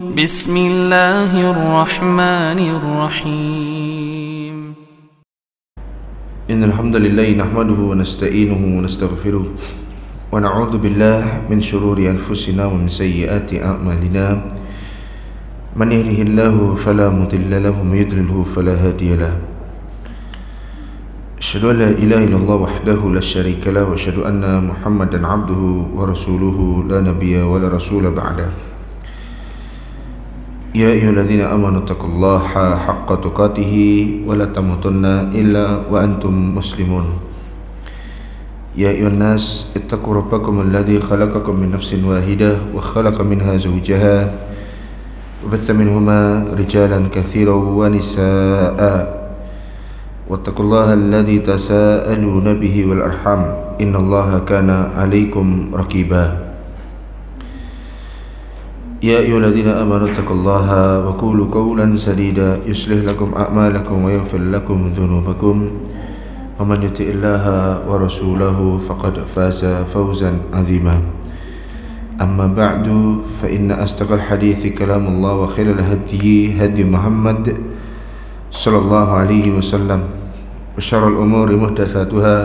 بسم الله الرحمن الرحيم إن الحمد لله نحمده ونستعينه ونستغفره ونعوذ بالله من شرور أنفسنا ومن سيئات أعمالنا من يهده الله فلا مضل له ومن يضلله فلا هادي له أشهد أن لا إله إلا الله وحده لا شريك له وأشهد أن محمدا عبده ورسوله لا نبي ولا رسول بعده يا أيها الذين آمنوا اتقوا الله حق تقاته ولا تموتن إلا وأنتم مسلمون يا أيها الناس اتقوا ربكم الذي خلقكم من نفس واحدة وخلق منها زوجها وبث منهما رجالا كثيرا ونساء واتقوا الله الذي تساءلون به والأرحام إن الله كان عليكم رقيبا يا أيها الذين آمنوا اتقوا الله وقولوا قولا سديدا يصلح لكم أعمالكم ويغفر لكم ذنوبكم ومن يطع الله ورسوله فقد فاز فوزا عظيما أما بعد فإن أصدق الحديث كلام الله وخير الهدي هدي محمد صلى الله عليه وسلم وشر الأمور محدثاتها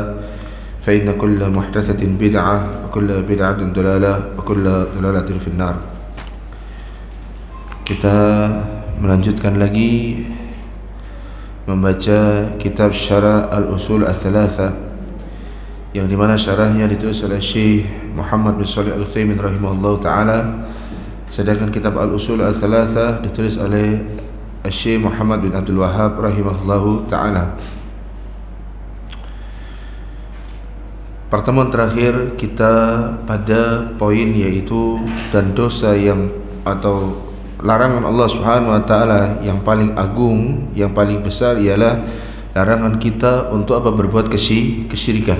فإن كل محدثة بدعة وكل بدعة ضلالة وكل ضلالة في النار. Kita melanjutkan lagi membaca kitab Syarah Al-Usul Ats-Tsalatsa yang dimana syarahnya ditulis oleh Syekh Muhammad bin Shalih Al-Utsaimin rahimahullahu taala, sedangkan kitab Al-Usul Ats-Tsalatsa ditulis oleh Syekh Muhammad bin Abdul Wahhab rahimahullahu taala. Pertemuan terakhir kita pada poin yaitu dan dosa yang atau larangan Allah Subhanahu wa taala yang paling agung, yang paling besar ialah larangan kita untuk apa? Berbuat kesyirikan.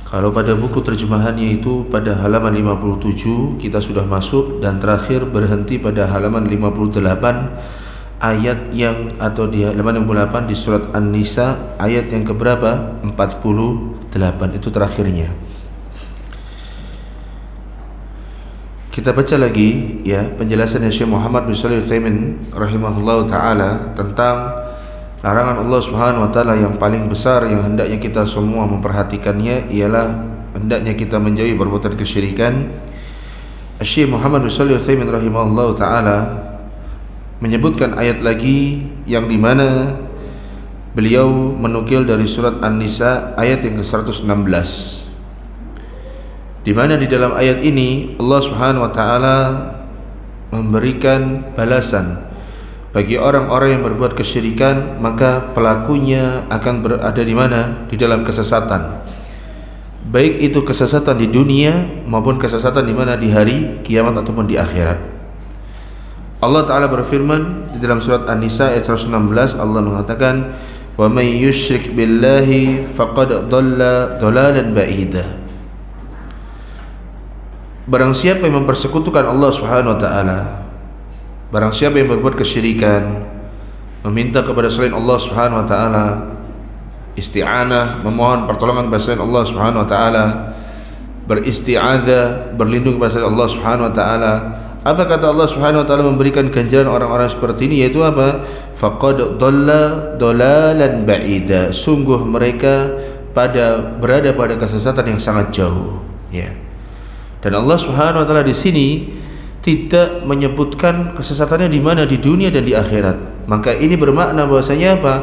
Kalau pada buku terjemahannya itu pada halaman 57 kita sudah masuk dan terakhir berhenti pada halaman 58 ayat yang atau di halaman 58 di surat An-Nisa ayat yang keberapa? 48 itu terakhirnya. Kita baca lagi ya penjelasan Syekh Muhammad bin Shalih Al-Utsaimin rahimahullahu taala tentang larangan Allah Subhanahu wa taala yang paling besar yang hendaknya kita semua memperhatikannya ialah hendaknya kita menjauhi perbuatan kesyirikan. Syekh Muhammad bin Shalih Al-Utsaimin rahimahullahu taala menyebutkan ayat lagi yang dimana beliau menukil dari surat An-Nisa ayat yang ke-116, di mana di dalam ayat ini Allah Subhanahu wa taala memberikan balasan bagi orang-orang yang berbuat kesyirikan, maka pelakunya akan berada di mana? Di dalam kesesatan. Baik itu kesesatan di dunia maupun kesesatan di mana? Di hari kiamat ataupun di akhirat. Allah taala berfirman di dalam surat An-Nisa ayat 116, Allah mengatakan, "Wa may yusyrik billahi faqad dhalla dhalalan ba'ida." Barang siapa yang mempersekutukan Allah Subhanahu wa taala, barang siapa yang berbuat kesyirikan, meminta kepada selain Allah Subhanahu wa taala, isti'anah, memohon pertolongan kepada selain Allah Subhanahu wa taala, beristi'adzah, berlindung kepada selain Allah Subhanahu wa taala, apa kata Allah Subhanahu wa taala memberikan ganjaran orang-orang seperti ini, yaitu apa? Faqad dhalla dhalalan ba'ida, sungguh mereka berada pada kesesatan yang sangat jauh, ya. Dan Allah Subhanahu wa taala di sini tidak menyebutkan kesesatannya di mana, di dunia dan di akhirat. Maka ini bermakna bahwasanya apa?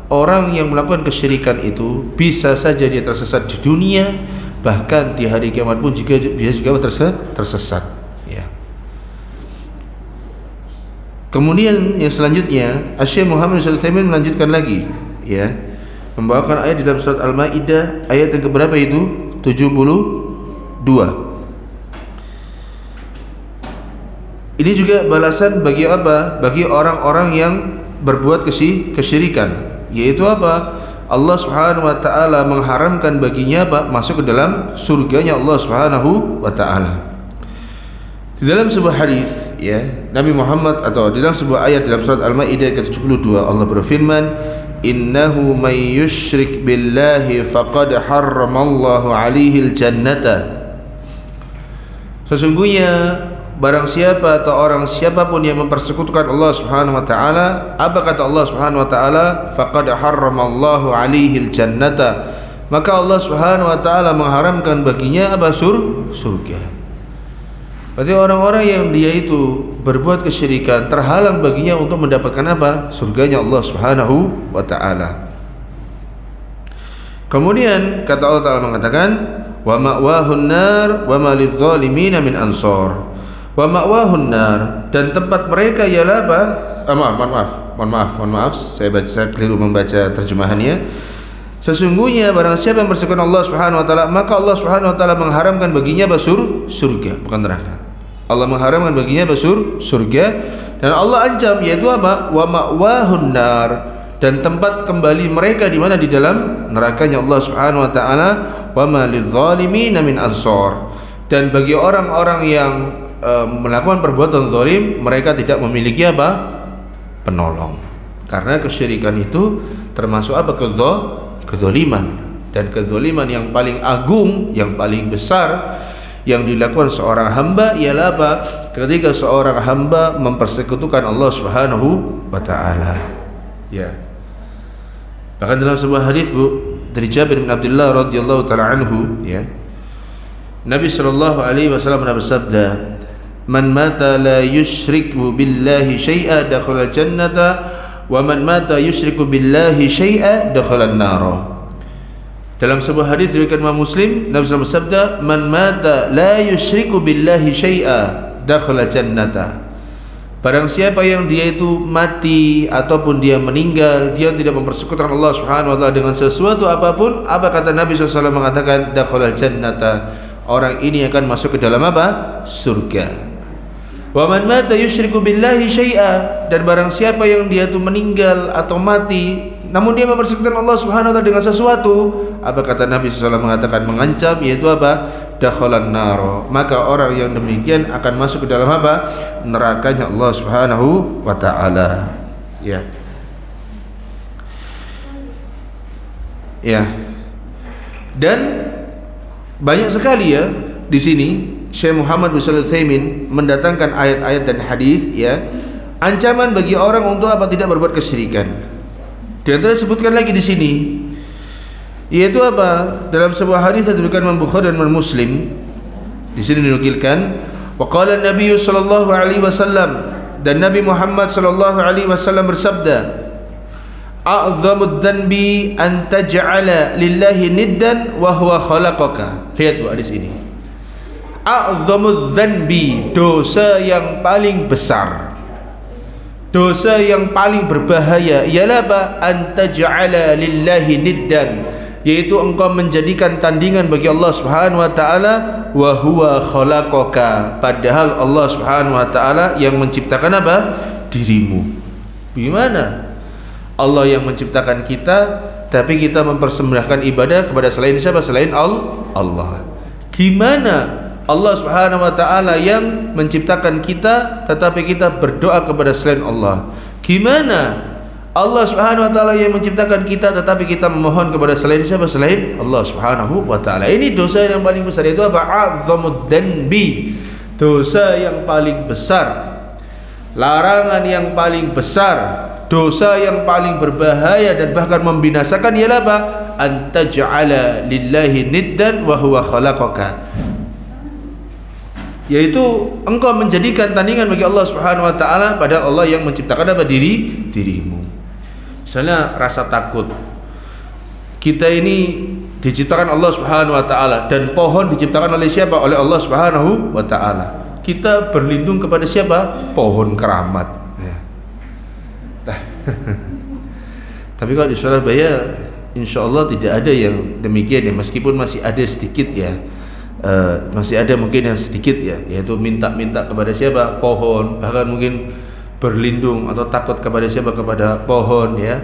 Orang yang melakukan kesyirikan itu bisa saja dia tersesat di dunia, bahkan di hari kiamat pun juga dia juga tersesat, ya. Kemudian yang selanjutnya Syekh Muhammad bin Shalih Al-Utsaimin melanjutkan lagi, ya, membawakan ayat di dalam surat Al-Maidah ayat yang keberapa itu? 72. Ini juga balasan bagi apa? Bagi orang-orang yang berbuat kesyirikan, yaitu apa? Allah Subhanahu wa taala mengharamkan baginya apa? Masuk ke dalam surganya Allah Subhanahu wa taala. Di dalam sebuah hadis, ya, Nabi Muhammad atau di dalam sebuah ayat dalam surat Al-Maidah ke-72 Allah berfirman, "Innahu may yusyrik billahi faqad harramallahu 'alaihi al-jannata." Sesungguhnya barang siapa atau orang siapapun yang mempersekutukan Allah Subhanahu wa taala, apa kata Allah Subhanahu wa taala? Faqad harramallahu 'alaihil jannata. Maka Allah Subhanahu wa taala mengharamkan baginya apa? Surga. Berarti orang-orang yang dia itu berbuat kesyirikan terhalang baginya untuk mendapatkan apa? Surganya Allah Subhanahu wa taala. Kemudian kata Allah Taala mengatakan, wa ma'wahun nar wa ma lidh-dhalimin min ansar. Wa ma'wahun nar, dan tempat mereka ialah apa? Mohon maaf, saya keliru membaca terjemahannya. Sesungguhnya barang siapa yang bersekutu Allah Subhanahu wa taala, maka Allah Subhanahu wa taala mengharamkan baginya surga, bukan neraka. Allah mengharamkan baginya surga, dan Allah ancam yaitu apa? Wa ma'wahun nar, dan tempat kembali mereka di mana? Di dalam nerakanya Allah Subhanahu wa taala. Wa ma lidh-dhalimin min ansar, dan bagi orang-orang yang melakukan perbuatan zalim, mereka tidak memiliki apa? Penolong. Karena kesyirikan itu termasuk apa? Kezaliman, dan kezaliman yang paling agung, yang paling besar yang dilakukan seorang hamba ialah apa? Ketika seorang hamba mempersekutukan Allah Subhanahu wa taala. Ya. Bahkan dalam sebuah hadis dari Jabir bin Abdullah radhiyallahu taala anhu, ya, Nabi sallallahu alaihi wasallam bersabda, "Man mata la yusyriku billahi syai'a dakhala jannata wa man mata yusyriku billahi syai'a dakhala an-nar." Dalam sebuah hadis riwayat Imam Muslim, Nabi sallallahu alaihi wasallam bersabda, "Man mata la yusyriku billahi syai'a dakhala jannata." Barang siapa yang dia itu mati ataupun dia meninggal, dia tidak mempersekutukan Allah Subhanahu wa taala dengan sesuatu apapun, apa kata Nabi SAW mengatakan? Dakhalal jannata. Orang ini akan masuk ke dalam apa? Surga. Wa man mata yusyriku billahi syai'a, dan barang siapa yang dia itu meninggal atau mati namun dia mempersekutukan Allah Subhanahu wa taala dengan sesuatu, apa kata Nabi SAW mengatakan? Mengancam, yaitu apa? Dakhalan nar. Maka orang yang demikian akan masuk ke dalam apa? Nerakanya Allah Subhanahu wa taala. Ya. Ya. Dan banyak sekali ya di sini Syekh Muhammad bin Shalih Al-Utsaimin mendatangkan ayat-ayat dan hadis, ya, ancaman bagi orang untuk apa? Tidak berbuat kesyirikan. Di antara disebutkan lagi di sini, yaitu apa? Dalam sebuah hadis yang diriwayatkan Imam Bukhari dan Imam Muslim, di sini dinukilkan, wa qala an-nabiy sallallahu alaihi wasallam, dan Nabi Muhammad sallallahu alaihi wasallam bersabda, a'dhamud dhanbi an taj'ala lillahi niddan wa huwa khalaqaka. Lihat Bu hadis ini. A'dhamud dhanbi, dosa yang paling besar, dosa yang paling berbahaya ialah apa? An taj'ala lillahi niddan, yaitu engkau menjadikan tandingan bagi Allah Subhanahu wa taala, wa huwa khalaqaka, padahal Allah Subhanahu wa taala yang menciptakan apa? Dirimu. Bagaimana? Allah yang menciptakan kita, tapi kita mempersembahkan ibadah kepada selain siapa? Selain Allah. Gimana Allah Subhanahu wa taala yang menciptakan kita tetapi kita berdoa kepada selain Allah? Gimana Allah Subhanahu wa taala yang menciptakan kita tetapi kita memohon kepada selain siapa? Selain Allah Subhanahu wa taala. Ini dosa yang paling besar, itu apa? A'dhamud dhanbi, dosa yang paling besar, larangan yang paling besar, dosa yang paling berbahaya dan bahkan membinasakan ialah apa? An taj'ala lillahi niddan wa huwa khalaqaka, yaitu engkau menjadikan tandingan bagi Allah Subhanahu wa taala padahal Allah yang menciptakan apa? Dirimu. Misalnya rasa takut. Kita ini diciptakan Allah Subhanahu wa taala, dan pohon diciptakan oleh siapa? Oleh Allah Subhanahu wa taala. Kita berlindung kepada siapa? Pohon keramat. Ya. Tapi kalau di Surabaya insyaallah tidak ada yang demikian ya, meskipun masih ada sedikit ya. Masih ada mungkin yang sedikit ya, yaitu minta-minta kepada siapa? Pohon, bahkan mungkin berlindung atau takut kepada siapa? Kepada pohon, ya.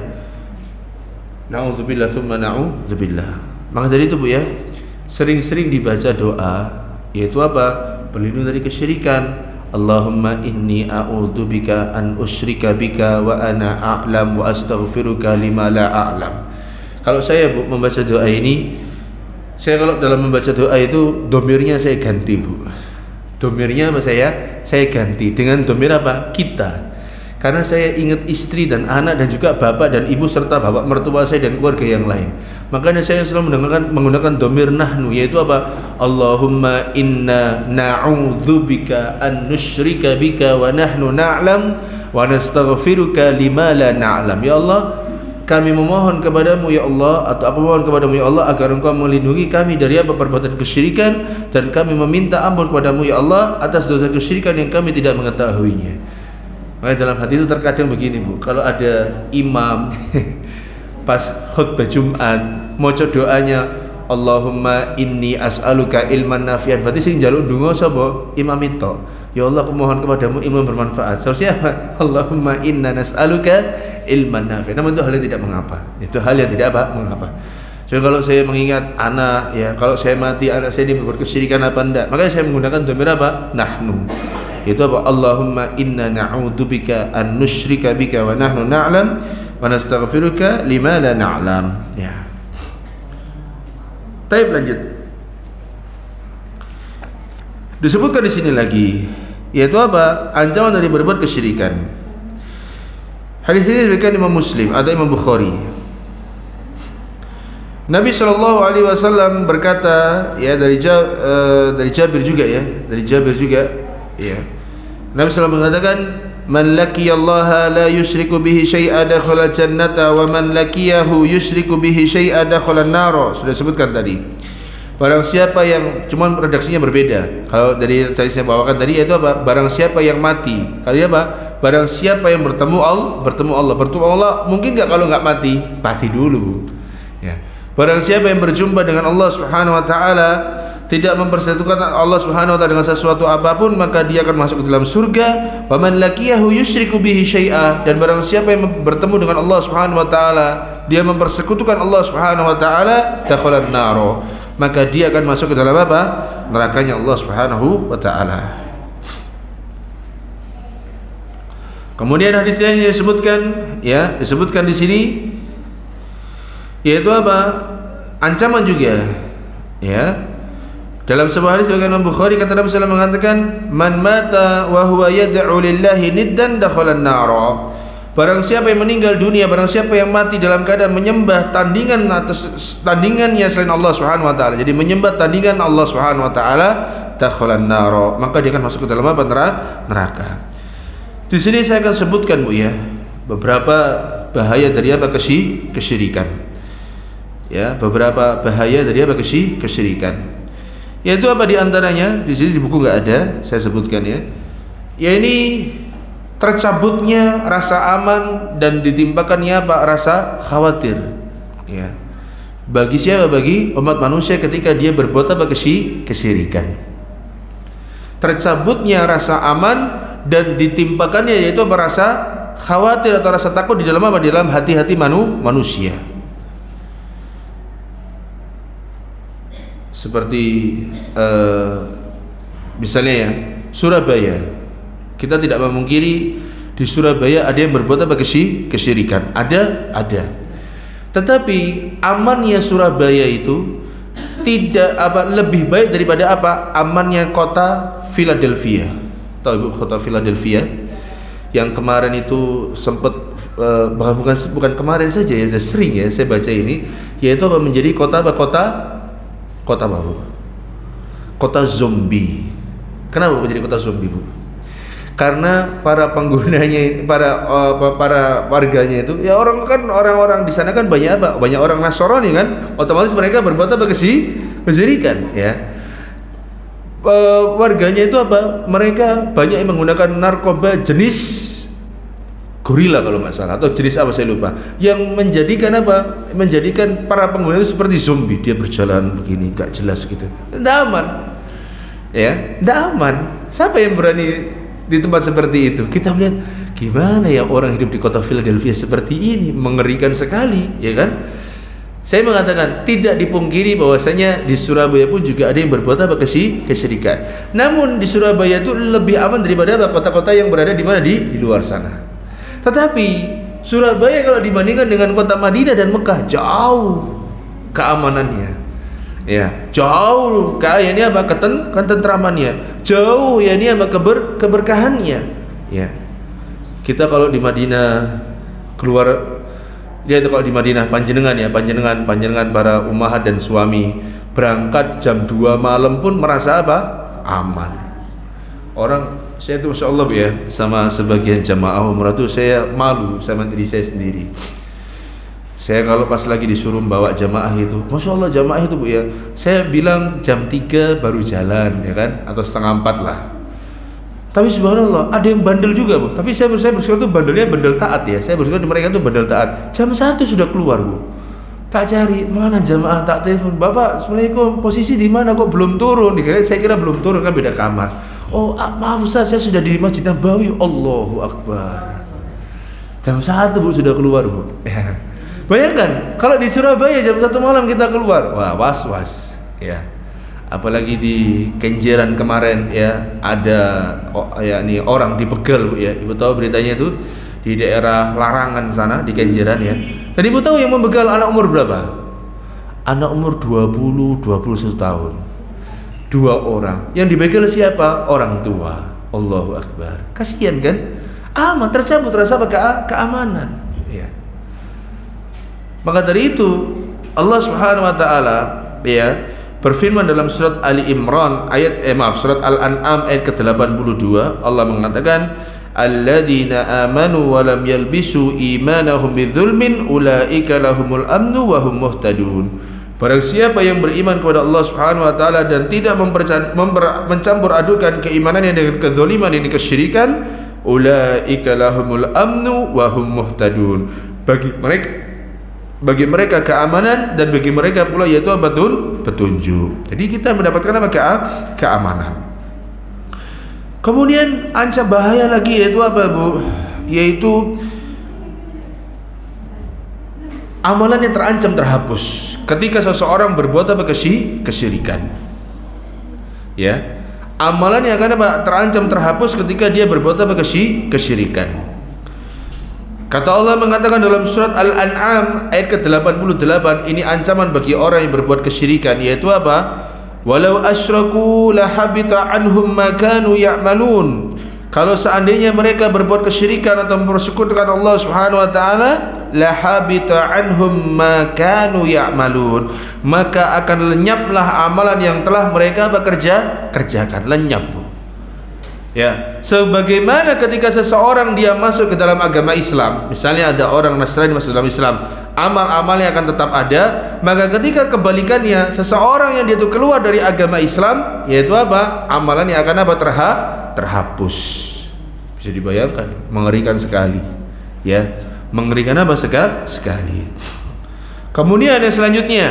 Na'udzubillah tsumma na'udzubillah. Maka dari itu Bu ya, sering-sering dibaca doa, yaitu apa? Berlindung dari kesyirikan. Allahumma inni a'udzubika an usyrika bika wa ana a'lam wa astaghfiruka lima la a'lam. Kalau saya Bu membaca doa ini, saya kalau dalam membaca doa itu domirnya saya ganti Bu. Domirnya apa saya ganti dengan domir apa? Kita. Karena saya ingat istri dan anak dan juga bapak dan ibu serta bapak mertua saya dan keluarga yang lain. Makanya saya selalu menggunakan domir nahnu, yaitu apa? Allahumma inna na'udzubika an nusyrika bika wa nahnu na'lam wa nastaghfiruka lima la na'lam. Ya Allah, kami memohon kepadamu ya Allah, atau aku mohon kepadamu ya Allah agar engkau melindungi kami dari apa perbuatan kesyirikan, dan kami meminta ampun kepadamu ya Allah atas dosa kesyirikan yang kami tidak mengetahuinya. Makanya dalam hati itu terkadang begini Bu, kalau ada imam pas khutbah Jumat maca doanya Allahumma inni as'aluka ilman nafi'an, berarti sing njaluk ndonga sapa? Imam itu. Ya Allah, aku mohon kepadamu ilmu bermanfaat. Seharusnya apa? Allahumma inna nas'aluka ilman nafi'an. Namun itu hal yang tidak mengapa. Itu hal yang tidak apa? Mengapa. Jadi kalau saya mengingat anak, ya kalau saya mati anak saya ini berbuat kesyirikan apa enggak, makanya saya menggunakan dhamir apa? Nahnu. Itu apa? Allahumma inna na'udzubika an nusyrika bika wa nahnu na'lam wa nastaghfiruka lima la na'lam. Ya. Taib, lanjut. Disebutkan di sini lagi, yaitu apa? Ancaman dari berbuat kesyirikan. Hadis ini diriwayatkan Imam Muslim atau Imam Bukhari. Nabi SAW berkata, ya dari Jabir juga ya, ya. Nabi SAW mengatakan, man laqiyallaha la yusyriku bihi syai'a dakhala jannata wa man laqiyahu yusyriku bihi syai'a dakhala an-nar. Sudah sebutkan tadi. Barang siapa yang, cuman redaksinya berbeda. Kalau dari saya bawakan tadi itu apa? Barang siapa yang mati. Kali apa? Barang siapa yang bertemu Allah. Mungkin enggak kalau enggak mati? Mati dulu. Ya. Barang siapa yang berjumpa dengan Allah Subhanahu wa taala, tidak mempersatukan Allah Subhanahu wa taala dengan sesuatu apapun, maka dia akan masuk ke dalam surga. Wa man laqiyahu yusyriku bihi syai'a, dan barang siapa yang bertemu dengan Allah Subhanahu wa taala, dia mempersekutukan Allah Subhanahu wa taala, dakhalan nar, maka dia akan masuk ke dalam apa? Nerakanya Allah Subhanahu wa taala. Kemudian hadis yang disebutkan, ya, disebutkan di sini, yaitu apa? Ancaman juga, ya. Dalam sebuah hadis riwayat Imam Bukhari, kata Nabi sallallahu alaihi wasallam mengatakan, man mata wa huwa yad'u lillahi niddan dakhala an-nar. Barang siapa yang meninggal dunia, barang siapa yang mati dalam keadaan menyembah tandingan atas tandingannya selain Allah Subhanahu wa taala, jadi menyembah tandingan Allah Subhanahu wa taala, dakhala an-nar, maka dia akan masuk ke dalam apa? Neraka. Di sini saya akan sebutkan Bu ya, beberapa bahaya dari apa? Kesyirikan. Ya, beberapa bahaya dari apa? Kesyirikan. Yaitu apa di antaranya? Di sini di buku nggak ada, saya sebutkan ya. Ya, ini tercabutnya rasa aman dan ditimpakannya apa? Rasa khawatir. Ya. Bagi siapa? Bagi umat manusia ketika dia berbuat apa? Kesyirikan. Tercabutnya rasa aman dan ditimpakannya yaitu rasa khawatir atau rasa takut di dalam apa? Di dalam hati-hati manusia. Seperti misalnya ya, Surabaya. Kita tidak memungkiri di Surabaya ada yang berbuat apa? Kesyirikan. Ada. Tetapi amannya Surabaya itu tidak apa lebih baik daripada apa? Amannya kota Philadelphia. Tahu Ibu kota Philadelphia? Yang kemarin itu sempat bukan kemarin saja ya, sudah sering ya saya baca ini, yaitu apa? Menjadi kota apa? Kota baru, kota zombie. Kenapa menjadi kota zombie Bu? Karena para penggunanya, para warganya itu, ya orang-orang di sana kan banyak apa? Banyak orang Nasrani kan, otomatis mereka berbuat apa? Kesyirikan, ya. Warganya itu apa? Mereka banyak yang menggunakan narkoba jenis gorila kalau nggak salah, atau jenis apa saya lupa, yang menjadikan apa? Menjadikan para pengguna itu seperti zombie. Dia berjalan begini, nggak jelas gitu. Nggak aman, ya, nggak aman. Siapa yang berani di tempat seperti itu? Kita melihat gimana ya orang hidup di kota Philadelphia seperti ini, mengerikan sekali, ya kan? Saya mengatakan tidak dipungkiri bahwasanya di Surabaya pun juga ada yang berbuat apa? Kesyirikan. Namun di Surabaya itu lebih aman daripada kota-kota yang berada di mana? Di luar sana. Tetapi Surabaya kalau dibandingkan dengan kota Madinah dan Mekah jauh keamanannya. Ya, jauh ini apa ketentramannya, jauh ya ini apa keberkahannya. Ya. Kita kalau di Madinah keluar, dia itu kalau di Madinah panjenengan para ummahat dan suami berangkat jam 2 malam pun merasa apa? Aman. Orang saya itu Masya Allah ya, sama sebagian jamaah umrah itu saya malu sama diri saya sendiri. Saya kalau pas lagi disuruh bawa jamaah itu, Masya Allah jamaah itu Bu ya, saya bilang jam 3 baru jalan ya kan, atau setengah 4 lah. Tapi subhanallah ada yang bandel juga Bu. Tapi saya bersyukur itu bandelnya bandel taat ya. Saya bersyukur mereka itu bandel taat. Jam 1 sudah keluar Bu. Tak cari mana jamaah, tak telepon. Bapak assalamualaikum, posisi di mana kok belum turun? Saya kira belum turun kan beda kamar. Oh maaf Ustaz, saya sudah di Masjid Nabawi. Allahu Akbar. Jam 1 Bu sudah keluar Bu. Bayangkan kalau di Surabaya jam 1 malam kita keluar. Wah was-was ya. Apalagi di Kenjeran kemarin ya, ada ini orang dibegal Bu ya. Ibu tahu beritanya itu di daerah Larangan sana di Kenjeran ya. Dan Ibu tahu yang membegal anak umur berapa? Anak umur 20-21 tahun. 2 orang. Yang dibegal siapa? Orang tua. Allahu Akbar. Kasihan kan? Aman, tercabut rasa keamanan ya. Maka dari itu Allah Subhanahu wa taala ya berfirman dalam surat Ali Imran surat Al-An'am ayat ke-82, Allah mengatakan alladzina amanu wa lam yalbisu imanahum bidzulmin ulaika lahumul amnu wa hum muhtadun. Barang siapa yang beriman kepada Allah Subhanahu wa taala dan tidak mencampur adukan keimanannya dengan kezaliman ini kesyirikan, ulaika lahumul amnu wa hum muhtadun. Bagi mereka keamanan dan bagi mereka pula yaitu petunjuk. Jadi kita mendapatkan apa? Keamanan. Kemudian ancam bahaya lagi yaitu apa Bu? Yaitu amalan yang terancam terhapus ketika seseorang berbuat apa? Kesyirikan. Ya. Amalan yang akan apa? Terancam terhapus ketika dia berbuat apa? Kesyirikan. Kata Allah mengatakan dalam surat Al-An'am ayat ke-88, ini ancaman bagi orang yang berbuat kesyirikan, yaitu apa? Walau asyraku lahabita anhum ma kanu ya'malun. Kalau seandainya mereka berbuat kesyirikan atau mempersekutukan Allah Subhanahu wa taala, lahabita anhum ma kanu ya'malun, maka akan lenyaplah amalan yang telah mereka kerjakan, lenyap. Ya, sebagaimana ketika seseorang dia masuk ke dalam agama Islam, misalnya ada orang Nasrani masuk dalam Islam, amal-amalnya akan tetap ada, maka ketika kebalikannya seseorang yang dia itu keluar dari agama Islam, yaitu apa? Amalannya akan apa? Terhapus. Bisa dibayangkan, mengerikan sekali. Ya, mengerikan apa sekali. Kemudian yang selanjutnya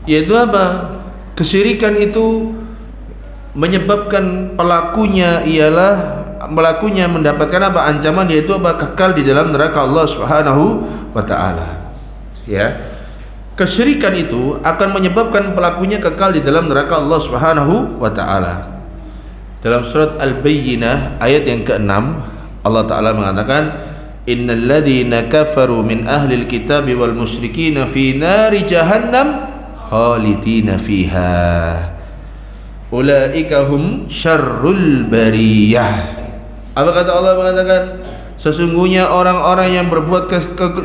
yaitu apa? Kesyirikan itu menyebabkan pelakunya mendapatkan apa? Ancaman, yaitu apa? Kekal di dalam neraka Allah Subhanahu wa taala. Ya. Kesyirikan itu akan menyebabkan pelakunya kekal di dalam neraka Allah Subhanahu wa taala. Dalam surat Al-Bayyinah ayat yang ke-6, Allah taala mengatakan, innal ladzina kafaru min ahlil kitabi wal musyrikina fi nari jahannam khalidina fiha. Ulaika hum syarrul bariyah. Apa kata Allah mengatakan? Sesungguhnya orang-orang yang berbuat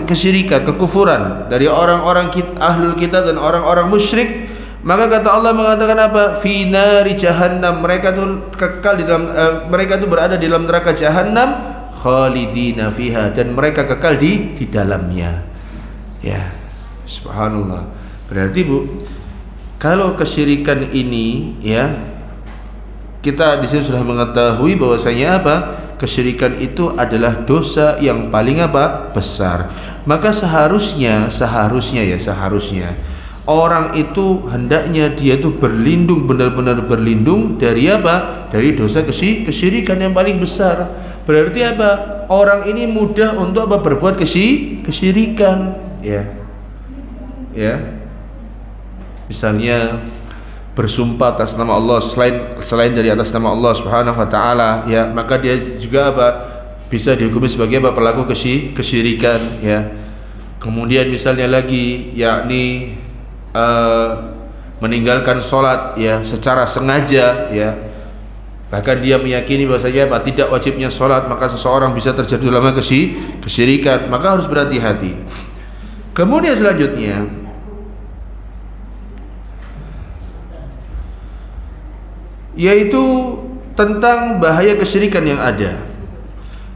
kesyirikan, kekufuran dari orang-orang ahlul kitab dan orang-orang musyrik, maka kata Allah mengatakan apa? Fi nari jahannam, mereka itu kekal di dalam mereka itu berada di dalam neraka jahannam khalidina fiha, dan mereka kekal di dalamnya. Ya, subhanallah. Berarti Bu, kalau kesyirikan ini ya, kita di sini sudah mengetahui bahwasanya apa? Kesyirikan itu adalah dosa yang paling apa? Besar. Maka seharusnya orang itu hendaknya dia itu berlindung, benar-benar berlindung dari apa? Dari dosa kesyirikan yang paling besar. Berarti apa? Orang ini mudah untuk apa? Berbuat kesyirikan, ya. Ya. Misalnya bersumpah atas nama Allah selain dari atas nama Allah Subhanahu wa taala, ya, maka dia juga apa? Bisa dihukumi sebagai apa? Pelaku kesyirikan, ya. Kemudian misalnya lagi yakni meninggalkan sholat ya secara sengaja ya, bahkan dia meyakini bahwasanya tidak wajibnya sholat, maka seseorang bisa terjatuh dalam kesyirikan, maka harus berhati-hati. Kemudian selanjutnya yaitu tentang bahaya kesyirikan yang ada,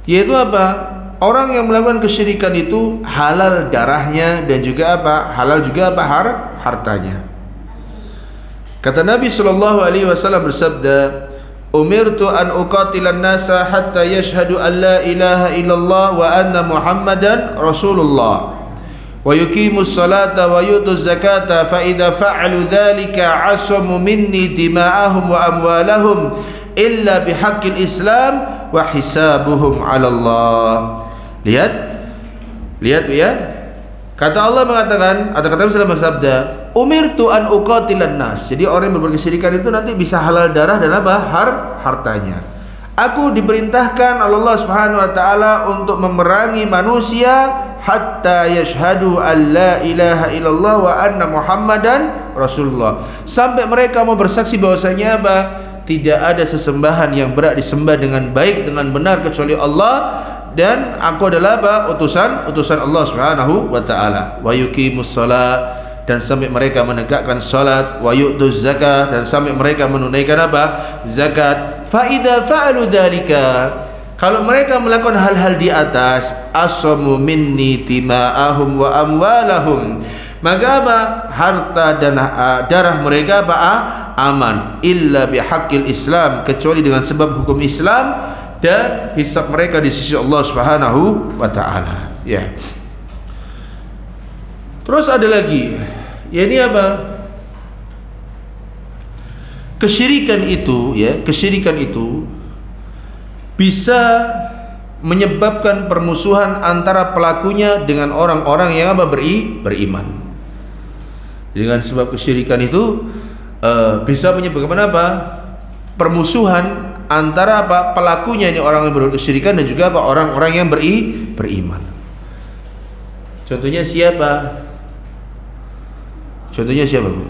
yaitu apa? Orang yang melakukan kesyirikan itu halal darahnya dan juga apa? Halal juga apa? Hartanya. Kata Nabi SAW bersabda, "Umirtu an uqatilan nasa hatta yashhadu an la ilaha illallah wa anna Muhammadan Rasulullah wa yuqimus salata wa yutuz zakata fa idza fa'alu dzalika 'asamu minni dima'ahum wa amwalahum illa bihaqqil Islam wa hisabuhum 'ala Allah." Lihat ya. Kata Allah mengatakan, atau kata Nabi bersabda, "Umirtu an uqatilan nas." Jadi orang yang berbuat kesyirikan itu nanti bisa halal darah dan apa? Hartanya. Aku diperintahkan oleh Allah Subhanahu wa taala untuk memerangi manusia hatta yashhadu an la ilaha illallah wa anna Muhammadan Rasulullah. Sampai mereka mau bersaksi bahwasanya apa? Tidak ada sesembahan yang berhak disembah dengan baik, dengan benar kecuali Allah, dan aku adalah apa? utusan Allah Subhanahu wa taala. Wa yuqimus shalah, dan sampai mereka menegakkan salat, wa yu'tuz zakah, dan sampai mereka menunaikan apa? Zakat. Fa idza fa'alu dzalika, kalau mereka melakukan hal-hal di atas, asamu minni tima'ahum wa amwalahum, maka apa? Harta dan darah mereka apa? Aman. Illa bihaqqil Islam, kecuali dengan sebab hukum Islam dan hisab mereka di sisi Allah Subhanahu wa taala. Ya. Terus ada lagi, ya ini apa? Kesyirikan itu ya, kesyirikan itu bisa menyebabkan permusuhan antara pelakunya dengan orang-orang yang apa? Beriman. Dengan sebab kesyirikan itu bisa menyebabkan apa? Permusuhan antara apa? Pelakunya, ini orang yang berbuat kesyirikan, dan juga apa? Orang-orang yang beriman. Contohnya siapa? Contohnya siapa, Bu?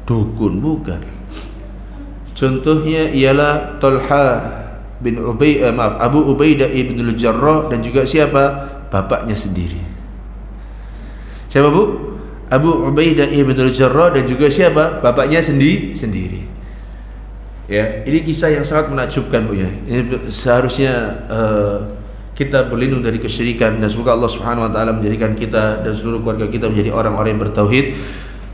Dukun, bukan. Contohnya ialah Talha bin Abu Ubaidah ibn al-Jarrah, dan juga siapa? Bapaknya sendiri. Siapa, Bu? Abu Ubaidah ibn al-Jarrah, dan juga siapa? Bapaknya sendiri. Ya, ini kisah yang sangat menakjubkan, Bu ya. Ini seharusnya kita berlindung dari kesyirikan, dan semoga Allah Subhanahu wa taala menjadikan kita dan seluruh keluarga kita menjadi orang-orang yang bertauhid.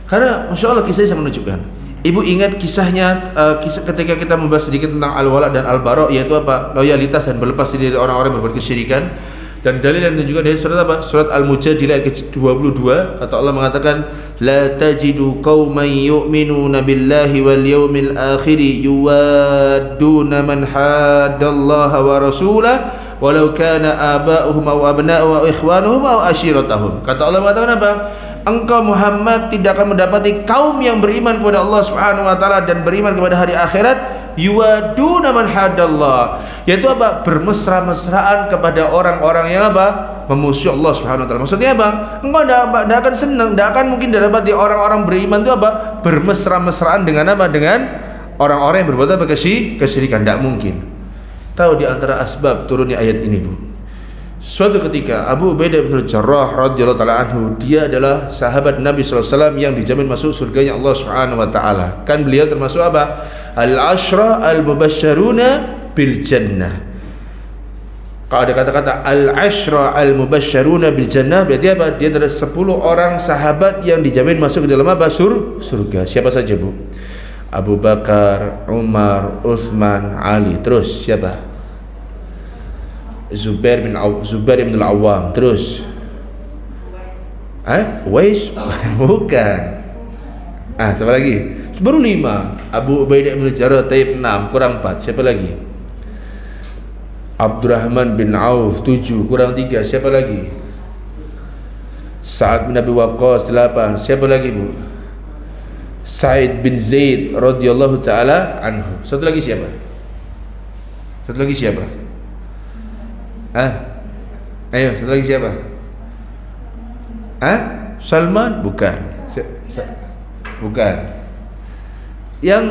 Karena Masya Allah kisahnya sangat menakjubkan. Ibu ingat kisahnya, kisah ketika kita membahas sedikit tentang al-wala dan al-bara, yaitu apa? Loyalitas dan berlepas diri dari orang-orang yang berbuat kesyirikan. Dan dalil yang menunjukkan dari surat apa? Surat Al-Mujadilah ayat ke-22, kata Allah mengatakan, "La tajidu qauman yu'minuna billahi wal yawmil akhir yuwadduna man haddallaha wa rasulahu walau kana aba'uhum aw abna'uhum aw ikhwanuhum aw ashiratahum." Kata Allah mengatakan apa? Engkau Muhammad tidak akan mendapati kaum yang beriman kepada Allah Subhanahu wa taala dan beriman kepada hari akhirat, yuwaduna man hadallah, yaitu apa? Bermesra-mesraan kepada orang-orang yang apa? Memusuhi Allah Subhanahu wa taala. Maksudnya apa? Engkau tidak akan senang, tidak akan mungkin dapati orang-orang beriman itu apa? Bermesra-mesraan dengan apa? Dengan orang-orang yang berbuat apa? Kesyirikan, tidak mungkin. Tahu di antara asbab turunnya ayat ini, Bu? Suatu ketika Abu Ubaidah bin al-Jarrah radhiyallahu taala anhu, dia adalah sahabat Nabi SAW yang dijamin masuk surganya Allah Subhanahu wa taala. Kan beliau termasuk apa? Al-ashra al-mubasysyaruna bil jannah. Kalau ada kata-kata al-ashra al-mubasysyaruna bil jannah, berarti apa? Dia adalah 10 orang sahabat yang dijamin masuk ke dalam apa? Surga. Siapa saja, Bu? Abu Bakar, Umar, Uthman, Ali. Terus siapa? Zubair bin al-Awwam. Terus Uwais? Bukan. Siapa lagi? Baru 5. Abu Ubaidah bin al-Jarrah, Taib 6, kurang 4. Siapa lagi? Abdurrahman bin Auf 7, kurang 3. Siapa lagi? Sa'ad bin Abi Waqqas 8. Siapa lagi, Bu? Sa'id bin Zaid radhiyallahu taala anhu. Satu lagi siapa? Ayo, satu lagi siapa? Salman? Bukan. Bukan. Yang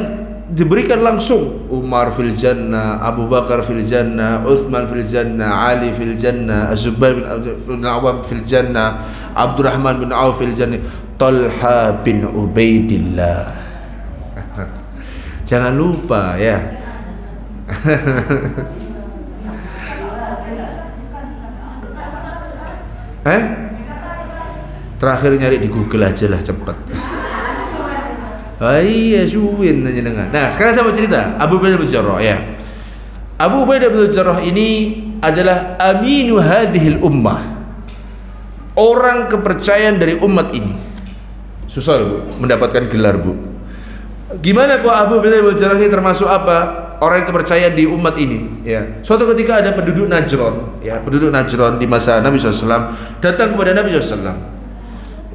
diberikan langsung Umar fil jannah, Abu Bakar fil jannah, Uthman fil jannah, Ali fil jannah, Az-Zubair bin Awam fil jannah, Abdurrahman bin Auf fil jannah, Talha bin Ubaidillah. Jangan lupa ya. Terakhir nyari di Google aja lah, cepet. Iya, suwin aja dengan. Nah, sekarang saya mau cerita Abu Ubaidah bin Jarrah ya. Abu Ubaidah bin Jarrah ini adalah aminu hadhil ummah, orang kepercayaan dari umat ini. Susah loh, Bu, mendapatkan gelar, Bu. Gimana kok Abu Ubaidah bin Jarrah ini termasuk apa? Orang yang kepercayaan di umat ini ya. Suatu ketika ada penduduk Najran ya, penduduk Najran di masa Nabi SAW datang kepada Nabi SAW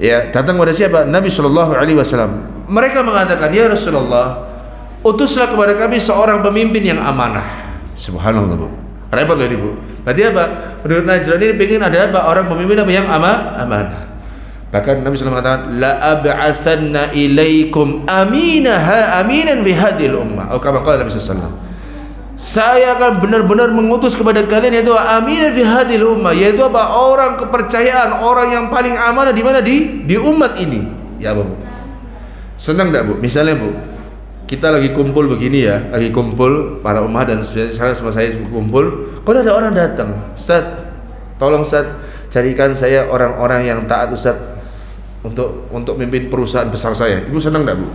ya, datang kepada siapa? Nabi SAW. Mereka mengatakan, ya Rasulullah, utuslah kepada kami seorang pemimpin yang amanah. Subhanallah, Bu. Repot loh ini, Bu. Berarti apa? Penduduk Najran ini pengen ada apa? Orang pemimpin apa yang amanah. Bahkan Nabi SAW mengatakan, la ab'athanna ilaikum aminan fi hadhil ummah. Atau kama qala Nabi SAW, saya akan benar-benar mengutus kepada kalian yaitu aminan fi hadhil ummah, yaitu apa? Orang kepercayaan, orang yang paling amanah di mana? Di umat ini. Ya, Bu. Senang enggak, Bu? Misalnya, Bu, kita lagi kumpul begini ya, lagi kumpul para umat dan sekarang sama saya kumpul, kalau ada orang datang, Ustaz, tolong Ustaz, carikan saya orang-orang yang taat Ustaz untuk mimpin perusahaan besar saya. Ibu senang enggak, Bu?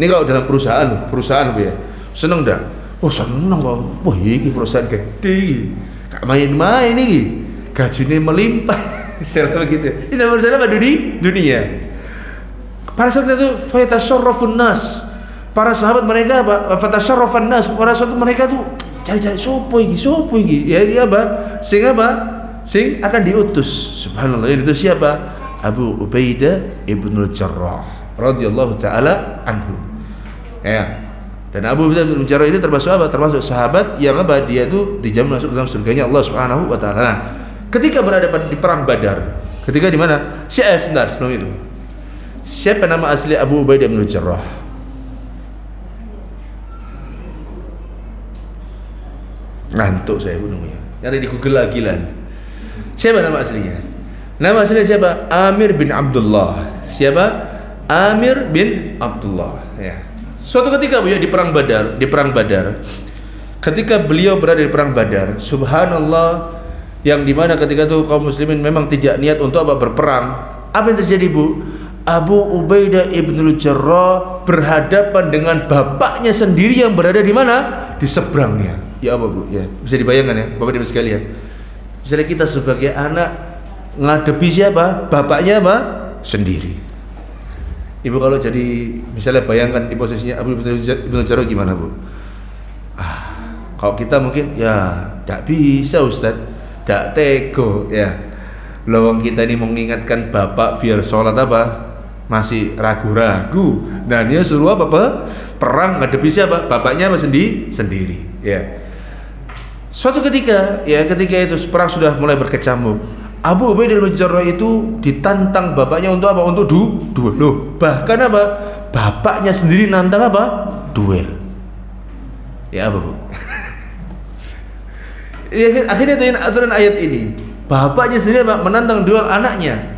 Ini kalau dalam perusahaan Bu ya. Senang enggak? Oh, senang, Bu. Wah, ini perusahaan gede. Gak main-main ini. Gajinya melimpah. Misalnya begitu. Ini nomor saya apa di dunia. Para sahabat itu fayatasharrafun nas. Para sahabat mereka apa? Fatasharrafun nas. Para sahabat mereka tuh cari-cari sopo iki. Ya dia apa? Sing akan diutus. Subhanallah. Itu siapa? Abu Ubaidah ibnul Jarrah radhiyallahu taala anhu. Ya. Dan Abu Ubaidah ibnul Jarrah ini termasuk apa? Termasuk sahabat yang apa? Dia itu dijamin masuk dalam surganya Allah Subhanahu wa taala. Nah, ketika berada di perang Badar, ketika di mana? Sebentar sebelum itu. Siapa nama asli Abu Ubaidah bin Jarrah? Ngantuk saya Bu nunggunya. Nyari di Google lagi lah. Siapa nama aslinya? Nama aslinya siapa? Amir bin Abdullah. Siapa? Amir bin Abdullah. Ya. Suatu ketika Bu ya di perang Badar. Ketika beliau berada di perang Badar, subhanallah, yang dimana ketika itu kaum muslimin memang tidak niat untuk apa? Berperang. Apa yang terjadi, Bu? Abu Ubaidah ibnul Jarrah berhadapan dengan bapaknya sendiri yang berada di mana? Di seberangnya. Ya apa, Bu? Ya, bisa dibayangkan ya, Bapak Ibu sekalian. Misalnya kita sebagai anak ngadepi siapa? Bapaknya apa? Sendiri. Ibu kalau jadi misalnya bayangkan di posisinya Abu Ubaidah ibnul Jarrah gimana, Bu? Kalau kita mungkin ya tidak bisa Ustaz, tidak tego ya. Lawang kita ini mengingatkan bapak biar sholat apa? Masih ragu-ragu. Nah, dia suruh apa? Perang ngadepi siapa? Bapaknya apa sendiri. Ya. Suatu ketika, ya ketika itu perang sudah mulai berkecamuk. Abu Ubaidah bin Jarrah itu ditantang bapaknya untuk apa? Untuk duel. Loh, bahkan apa? Bapaknya sendiri nantang apa? Duel. Ya apa, Bu? Ya, akhirnya aturan ayat ini. Bapaknya sendiri apa? Menantang duel anaknya.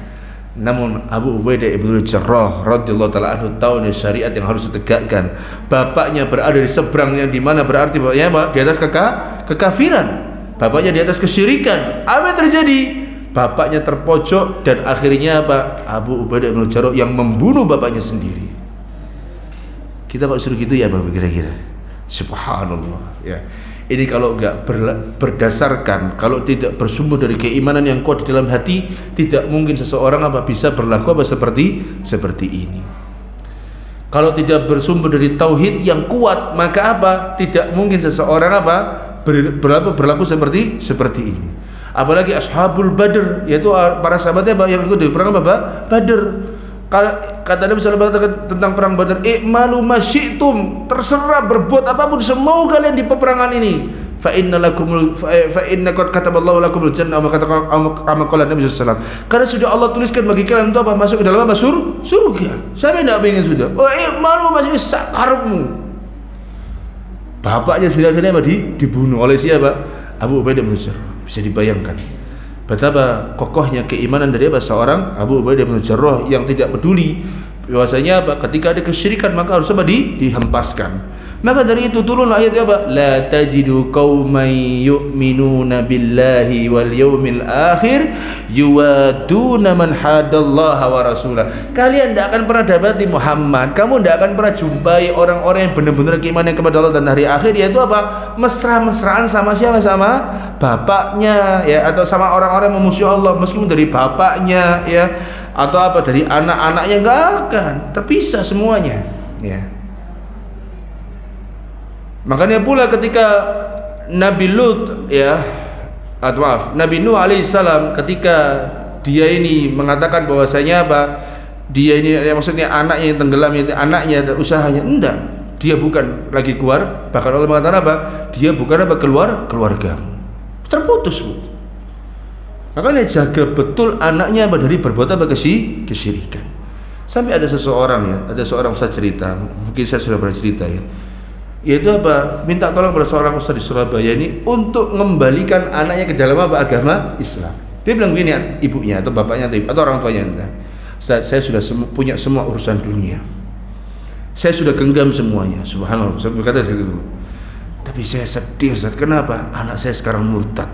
Namun Abu Ubaidah ibnul Jarrah radhiyallahu taala anhu tahu nih syariat yang harus ditegakkan. Bapaknya berada di seberang yang dimana berarti bapaknya apa? Di atas kekafiran. Bapaknya di atas kesyirikan. Apa yang terjadi? Bapaknya terpojok dan akhirnya apa? Abu Ubaidah ibnul Jarrah yang membunuh bapaknya sendiri. Kita kok suruh gitu ya, Bapak, kira-kira? Subhanallah. Ya. Ini kalau enggak berdasarkan, kalau tidak bersumber dari keimanan yang kuat di dalam hati, tidak mungkin seseorang apa bisa berlaku apa seperti ini. Kalau tidak bersumber dari tauhid yang kuat, maka apa? Tidak mungkin seseorang apa berlaku seperti ini. Apalagi ashabul badr, yaitu para sahabatnya yang ikut di perang apa? Badr. kata Nabi sallallahu alaihi wasallam tentang perang Badar, "I'malu masyi'tum." Terserah berbuat apapun semau kalian di peperangan ini. Fa inna qad kataballahu lakumul jannah, maka qala Nabi sallallahu alaihi wasallam. Karena sudah Allah tuliskan bagi kalian untuk apa? Masuk ke dalam apa? Surga. Siapa yang enggak ingin sudah? Oh, i'malu masyi'tum, sakarmu. Bapaknya sendiri apa? Dibunuh oleh siapa? Abu Ubaidah bin Jarrah. Bisa dibayangkan betapa kokohnya keimanan dari seorang Abu Ubaidah bin Jarrah yang tidak peduli bahwasanya ketika ada kesyirikan maka harus dihempaskan. Maka dari itu turunlah ayat apa? La tajidu qauman yu'minuna billahi wal yawmil akhir yuwaduna man hadallaha wa rasulah. Kalian tidak akan pernah dapati Muhammad, kamu tidak akan pernah jumpai orang-orang yang benar-benar keimanan kepada Allah dan hari akhir, yaitu apa? Mesra-mesraan sama siapa? Sama bapaknya ya, atau sama orang-orang yang memusuhi Allah meskipun dari bapaknya ya, atau apa dari anak-anaknya, enggak akan terpisah semuanya ya. Makanya pula ketika Nabi Lut ya, Nabi Nuh alaihissalam, ketika dia ini mengatakan bahwasanya apa? Dia ini ya, maksudnya anaknya yang tenggelam itu anaknya dan usahanya, enggak, dia bukan lagi keluar, bahkan Allah mengatakan apa? Dia bukan apa? Keluarga. Terputus, Bu. Makanya jaga betul anaknya apa? Dari berbuat apa? Kesyirikan. Sampai ada seseorang ya, ada seorang ustaz cerita, mungkin saya sudah pernah cerita ya. Yaitu apa? Minta tolong pada seorang ustaz di Surabaya ini untuk mengembalikan anaknya ke dalam apa? Agama Islam. Dia bilang begini, ibunya atau bapaknya atau orang tuanya, Ustaz, saya sudah punya semua urusan dunia, saya sudah genggam semuanya, subhanallah. Saya berkata seperti itu. Tapi saya sedih, Ustaz. Kenapa? Anak saya sekarang murtad.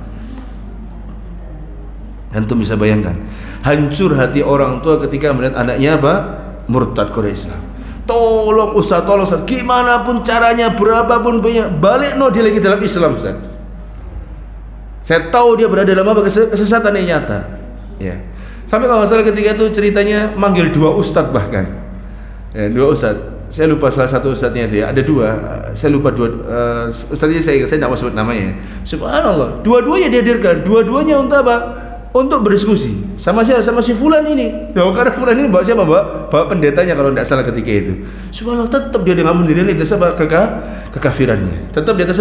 Antum bisa bayangkan hancur hati orang tua ketika melihat anaknya apa? Murtad kepada Islam. Tolong Ustaz, gimana pun caranya, berapapun banyak, balik dia lagi dalam Islam, Ustaz. Saya tahu dia berada dalam apa? Kesesatan yang nyata ya. Sampai kalau masalah ketika itu ceritanya manggil 2 ustaz bahkan ya, 2 ustaz. Saya lupa salah satu ustaznya itu ya, ada 2, saya lupa 2 ustaznya, saya tidak mau sebut namanya. Subhanallah, dua-duanya dihadirkan, dua-duanya untuk apa? Untuk berdiskusi sama siapa? Sama si fulan ini. Ya, karena fulan ini bawa siapa? Bawa pendetanya kalau tidak salah ketika itu. Subhanallah, tetap dia dengan mendirikan di atas kekafirannya, tetap di atas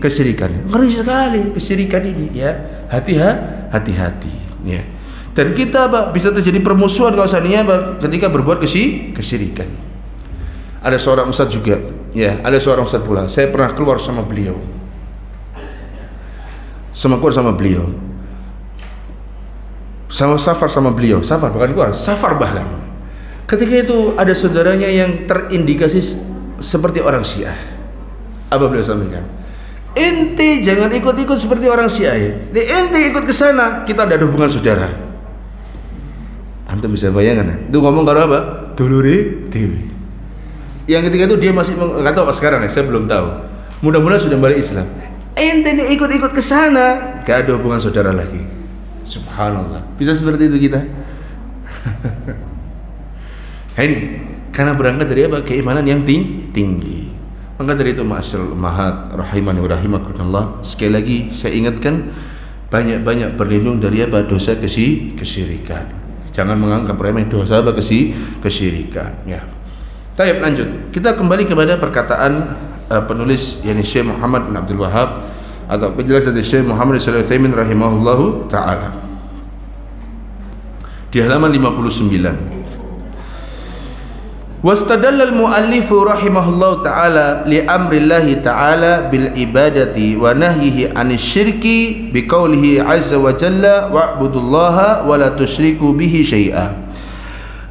kesyirikan. Ngeri sekali kesyirikan ini ya. Hati-hati ya. Dan kita bisa terjadi permusuhan kalau seandainya ketika berbuat kesyirikan. Ada seorang ustaz juga ya, ada seorang ustaz pula, saya pernah keluar sama beliau, safar sama beliau, safar bahkan. Ketika itu ada saudaranya yang terindikasi seperti orang Syiah. Apa beliau sampaikan? Ente jangan ikut-ikut seperti orang Syiah ya. Ente ikut ke sana, kita tidak ada hubungan saudara. Antum bisa bayangkan? Itu ngomong kalau apa? Dulure dewi. Yang ketika itu dia masih nggak tahu sekarang ya, saya belum tahu. Mudah-mudahan sudah balik Islam. Ente ikut-ikut ke sana, gak ada hubungan saudara lagi. Subhanallah, bisa seperti itu kita. Ini karena berangkat dari apa? Keimanan yang tinggi. Maka dari itu ma'asyiral ummahat rahimani wa rahimakumullah, sekali lagi saya ingatkan, banyak-banyak berlindung dari apa? Dosa kesyirikan. Jangan menganggap remeh dosa apa? Kesyirikan ya. Baik, lanjut. Kita kembali kepada perkataan penulis yakni Syekh Muhammad bin Abdul Wahhab atau penjelasan dari Syekh Muhammad bin Shalih Al-Utsaimin rahimahullahu taala di halaman 59. Wastadalla al-muallif rahimahullahu taala li amrillahi taala bil ibadati wa nahyihi anisyirki biqaulihi azza wa jalla wa'budullaha wa la tusyriku bihi syai'a.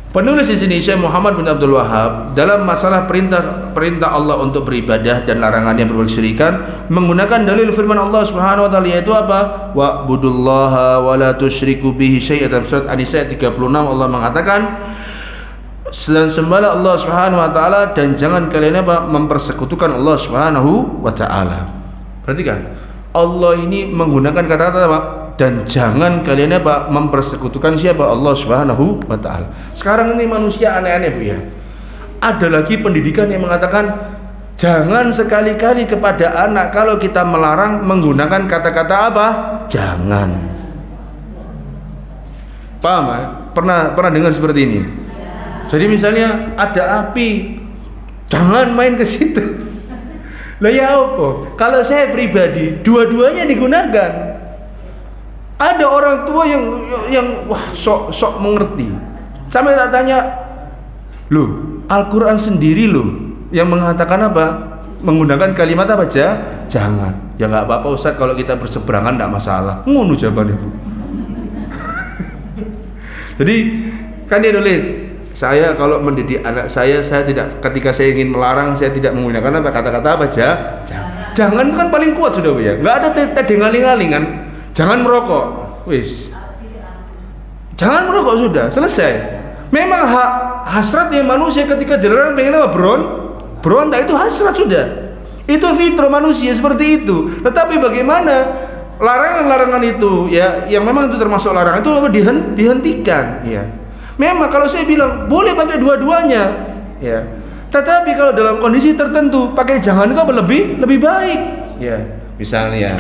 Penulis di sini Syekh Muhammad bin Abdul Wahhab dalam masalah perintah Allah untuk beribadah dan larangannya berbuat kesyirikan menggunakan dalil firman Allah Subhanahu wa taala, yaitu apa? Wa'budullaha wa la tusyriku bihi syai'an. Dalam surat An-Nisa 36 Allah mengatakan, dan sembahlah Allah Subhanahu wa taala dan jangan kalian apa? Mempersekutukan Allah Subhanahu wa taala. Perhatikan, Allah ini menggunakan kata-kata apa? Dan jangan kalian apa? Mempersekutukan siapa? Allah Subhanahu wa taala. Sekarang ini manusia aneh-aneh, Bu ya. Ada lagi pendidikan yang mengatakan jangan sekali-kali kepada anak kalau kita melarang menggunakan kata-kata apa? Jangan. Paham ya? Pernah dengar seperti ini? Jadi misalnya ada api, jangan main ke situ. Lah ya apa? Kalau saya pribadi, dua-duanya digunakan. Ada orang tua yang wah sok mengerti. Sampai tak tanya, loh, Al-Quran sendiri loh yang mengatakan apa? Menggunakan kalimat apa aja? Jangan. Ya nggak apa-apa Ustaz, kalau kita berseberangan nggak masalah. Ngono jawabannya Bu. Jadi kan dia nulis, saya kalau mendidik anak saya tidak, ketika saya ingin melarang, saya tidak menggunakan apa kata-kata apa aja. Jangan itu kan paling kuat sudah Bu ya. Nggak ada tadi ngaling-ngaling kan. Jangan merokok, wis. Jangan merokok sudah, selesai. Memang hasratnya manusia ketika dilarang pengen apa? Berontak, itu hasrat sudah. Itu fitrah manusia seperti itu. Tetapi bagaimana larangan-larangan itu ya, yang memang itu termasuk larangan itu apa dihentikan ya. Memang kalau saya bilang boleh pakai dua-duanya ya. Tetapi kalau dalam kondisi tertentu pakai jangan itu lebih baik ya. Misalnya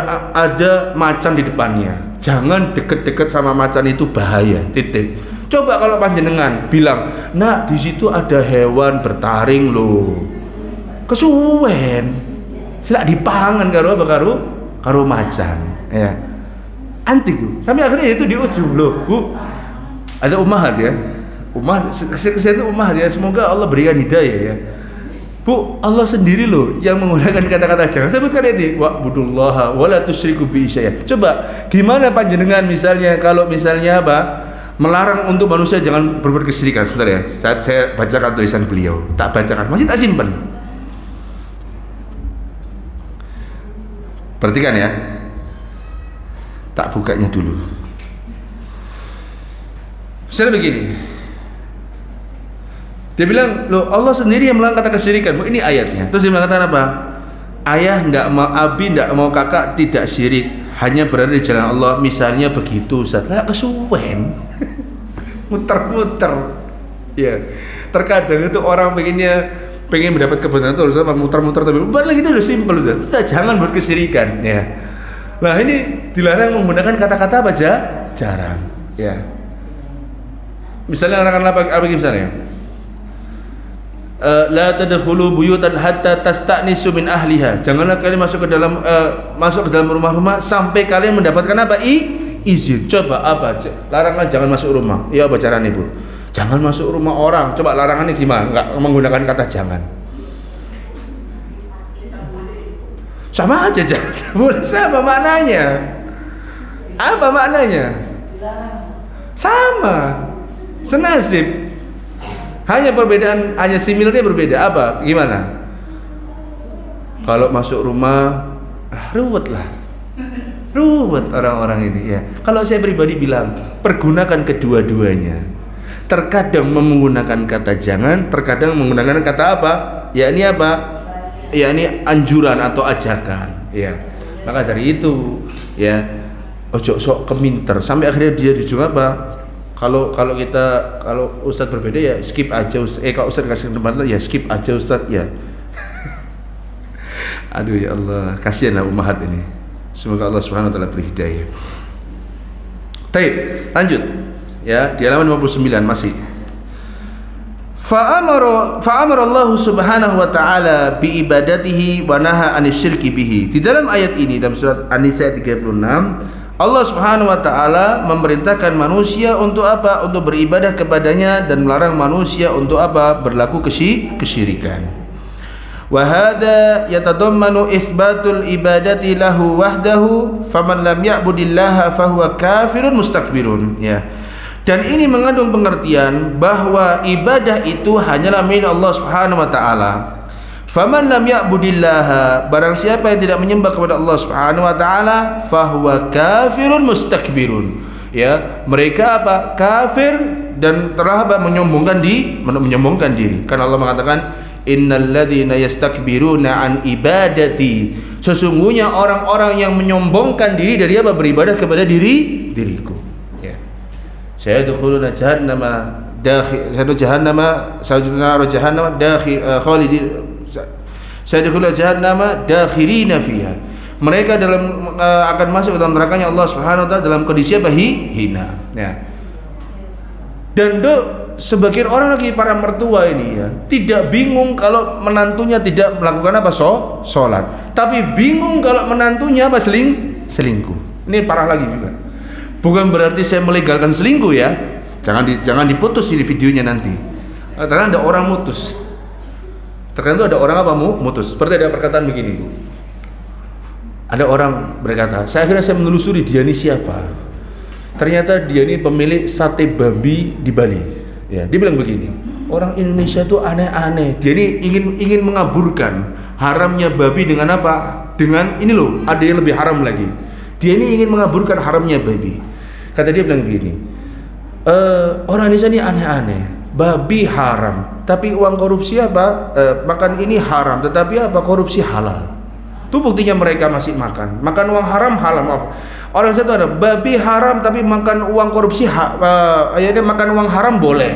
ada macan di depannya. Jangan deket-deket sama macan, itu bahaya. Titik. Coba kalau panjenengan bilang, "Nak, di situ ada hewan bertaring loh." Kesuwen. Silak dipangan karo macan ya. Antik. Sampai akhirnya itu di ujung loh, Bu. Ada ummahat ya. Kesehatan ummahat ya. Semoga Allah berikan hidayah ya. Bu, Allah sendiri loh yang menggunakan kata-kata jangan. Sebutkan ini, wa'budullaha wa la tusyriku bihi syai'an. Coba, gimana panjenengan misalnya kalau misalnya apa? Melarang untuk manusia jangan berbuat kesyirikan. Sebentar ya. Saya bacakan tulisan beliau. Tak bacakan, masih tak simpen. Perhatikan ya. Tak bukanya dulu. Misalnya begini. Dia bilang, loh Allah sendiri yang melarang kata kesyirikan. Ini ayatnya. Terus dia mengatakan apa? Ayah tidak mau, abi tidak mau, kakak tidak syirik, hanya berada di jalan Allah. Misalnya begitu, Ustaz. Lah kesuwen. Muter-muter. Ya. Terkadang itu orang pengen mendapat kebenaran itu harus apa? Muter-muter tapi lagi itu udah simpel udah. Kita jangan buat kesyirikan, ya. Nah, ini dilarang menggunakan kata-kata apa aja? Jarang, ya. Misalnya larangan apa misalnya? La tadkhulu buyutan hatta tasta'nisu min ahliha. Janganlah kalian masuk ke dalam rumah-rumah sampai kalian mendapatkan apa? Izin. Coba apa? Larangan jangan masuk rumah. Ya apa caranya, Bu? Jangan masuk rumah orang. Coba larangannya gimana? Enggak menggunakan kata jangan. Sama aja jangan. Boleh sama maknanya. Apa maknanya? Sama. Senasib. Hanya perbedaan, hanya similarnya berbeda. Apa? Gimana? Kalau masuk rumah, ruwet lah. Ruwet orang-orang ini ya. Kalau saya pribadi bilang, pergunakan kedua-duanya. Terkadang menggunakan kata jangan, terkadang menggunakan kata apa? Yakni apa? Yakni anjuran atau ajakan. Ya. Maka dari itu, ya, ojo sok keminter. Sampai akhirnya dia dijung apa? Kalau Ustadz berbeda ya skip aja Ustadz. Kalau Ustadz kasih tempat ya skip aja Ustadz ya. Aduh ya Allah, kasihanlah ummahat ini. Semoga Allah Subhanahu wa taala beri hidayah. Baik, lanjut. Ya, di halaman 59 masih. Fa'amara Allah Subhanahu wa taala bi ibadatihi wa naha anisyirki bihi. Di dalam ayat ini dalam surat An-Nisa 36, Allah Subhanahu wa taala memerintahkan manusia untuk apa? Untuk beribadah kepadanya dan melarang manusia untuk apa? Berlaku kesyirikan. Wa hadza yatadammanu itsbatul ibadati lahu wahdahu, faman lam ya'budillaha fahuwa kafirun mustakbirun. Ya. Dan ini mengandung pengertian bahwa ibadah itu hanyalah milik Allah Subhanahu wa taala. Faman lam ya'budillaha, barang siapa yang tidak menyembah kepada Allah Subhanahu wa taala, fahuwa kafirun mustakbirun. Ya, mereka apa? Kafir dan telah menyombongkan diri. Karena Allah mengatakan, innal ladzina yastakbiruna an ibadati. Sesungguhnya orang-orang yang menyombongkan diri dari apa? Beribadah kepada diriku. Ya. Sayadkhuluna jahannama khalidin. Sayadkhuluna jahannama dakhirina fiha. Mereka akan masuk ke dalam nerakanya Allah Subhanahu wa taala dalam kondisi apa? Hina. Ya. Dan sebagian orang lagi para mertua ini ya, tidak bingung kalau menantunya tidak melakukan apa? Sholat. Tapi bingung kalau menantunya apa? Selingkuh. Ini parah lagi juga. Bukan berarti saya melegalkan selingkuh ya. Jangan diputus ini videonya nanti. Karena ada orang mutus. Terkadang ada orang apa? Mutus. Seperti ada perkataan begini, Bu. Ada orang berkata, akhirnya saya menelusuri dia ini siapa. Ternyata dia ini pemilik sate babi di Bali. Ya, dia bilang begini, orang Indonesia itu aneh-aneh. Dia ini ingin mengaburkan haramnya babi dengan apa? Dengan ini loh, ada yang lebih haram lagi. Dia ini ingin mengaburkan haramnya babi. Kata dia bilang begini, orang Indonesia ini aneh-aneh. Babi haram, tapi uang korupsi apa? Makan ini haram, tetapi apa? Korupsi halal. Itu buktinya mereka masih makan uang haram halal. Maaf. Orang itu ada babi haram tapi makan uang korupsi dia makan uang haram boleh.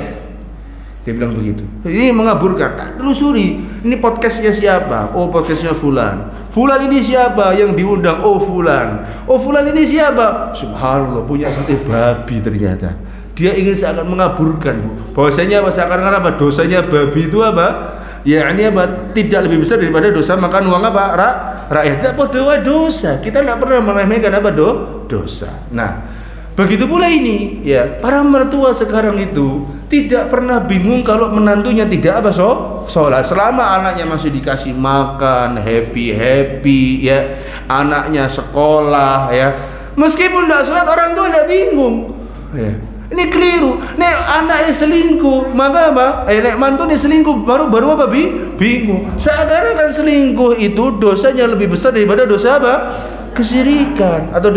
Dia bilang begitu. Ini mengaburkan. Tak telusuri. Ini podcastnya siapa? Oh, podcastnya Fulan. Fulan ini siapa yang diundang? Oh, Fulan. Oh, Fulan ini siapa? Subhanallah, punya sate babi ternyata. Dia ingin seakan mengaburkan, Bu. Bahwasanya apa? Seakan-akan apa? Dosanya babi itu apa? Ya ini apa? Tidak lebih besar daripada dosa makan uang apa? Rakyat. Tidak pada dosa. Kita tidak pernah meremehkan apa? Dosa. Nah, begitu pula ini, ya. Para mertua sekarang itu tidak pernah bingung kalau menantunya tidak apa? Sholat. Selama anaknya masih dikasih makan, happy, ya. Anaknya sekolah, ya. Meskipun tidak sholat, orang tua tidak bingung, ya. Ini keliru. Nek anaknya selingkuh, maka apa? Nek mantunya selingkuh, baru apa? Bingung. Seakan-akan selingkuh itu dosanya lebih besar daripada dosa apa? Kesyirikan atau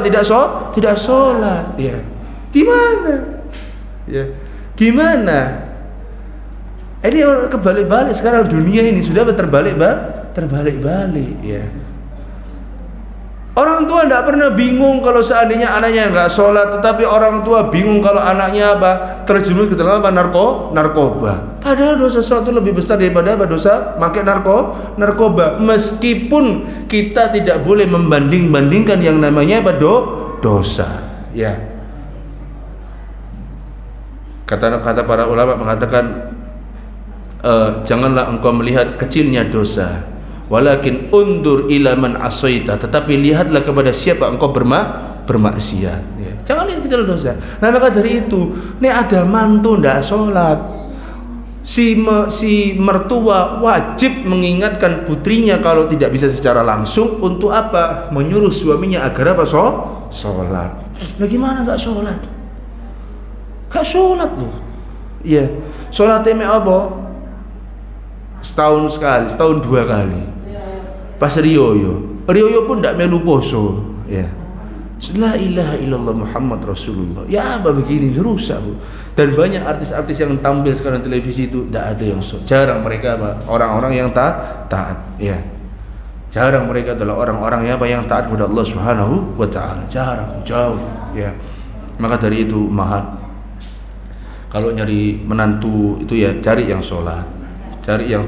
tidak sholat. Ya. Gimana? Ya. Gimana? Ini orang kebalik-balik sekarang dunia ini sudah terbalik-balik. Ya. Orang tua tidak pernah bingung kalau seandainya anaknya nggak sholat, tetapi orang tua bingung kalau anaknya apa? Terjerumus ke dalam apa? Narkoba. Padahal dosa sesuatu lebih besar daripada apa? Dosa pakai narkoba. Meskipun kita tidak boleh membanding-bandingkan yang namanya apa? Dosa. Ya. Kata para ulama mengatakan, janganlah engkau melihat kecilnya dosa. Walakin undur ila man asaita, tetapi lihatlah kepada siapa engkau bermaksiat. Ya. Jangan lihat kecil dosa. Nah, maka dari itu, ini ada mantu ndak sholat, si mertua wajib mengingatkan putrinya kalau tidak bisa secara langsung untuk apa? Menyuruh suaminya agar apa? Sholat. Nah, gimana nggak sholat? Nggak sholat loh. Iya. Sholatnya apa? Setahun sekali, setahun 2 kali. Pas Rioyo pun tidak melu poso, ya. La ilaha illallah Muhammad Rasulullah. Ya apa begini rusak, Bu. Dan banyak artis-artis yang tampil sekarang televisi itu tidak ada yang jarang mereka apa? Orang-orang yang taat, ya. Jarang mereka adalah orang-orang yang taat kepada Allah Subhanahu wa taala. Jarang, jauh, ya. Maka dari itu kalau nyari menantu itu ya cari yang sholat. Cari yang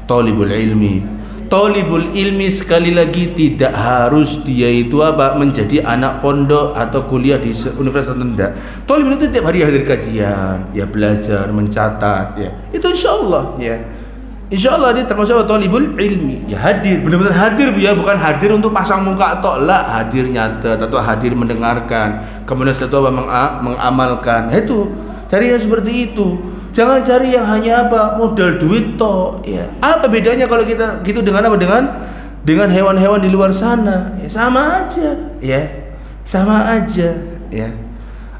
thalibul ilmi. Thalibul ilmi sekali lagi tidak harus dia itu apa menjadi anak pondok atau kuliah di universitas rendah. Thalibul itu tiap hari hadir kajian, ya belajar, mencatat, ya. Itu insyaallah, ya. Insyaallah dia termasuk thalibul ilmi. Ya hadir, benar-benar hadir, ya, bukan hadir untuk pasang muka tok, lah, hadir nyata atau hadir mendengarkan, kemudian setelah mengamalkan. Itu cari yang seperti itu. Jangan cari yang hanya apa? Modal duit toh, ya. Apa bedanya kalau kita gitu dengan apa? Dengan hewan-hewan di luar sana? Ya, sama aja, ya. Sama aja, ya.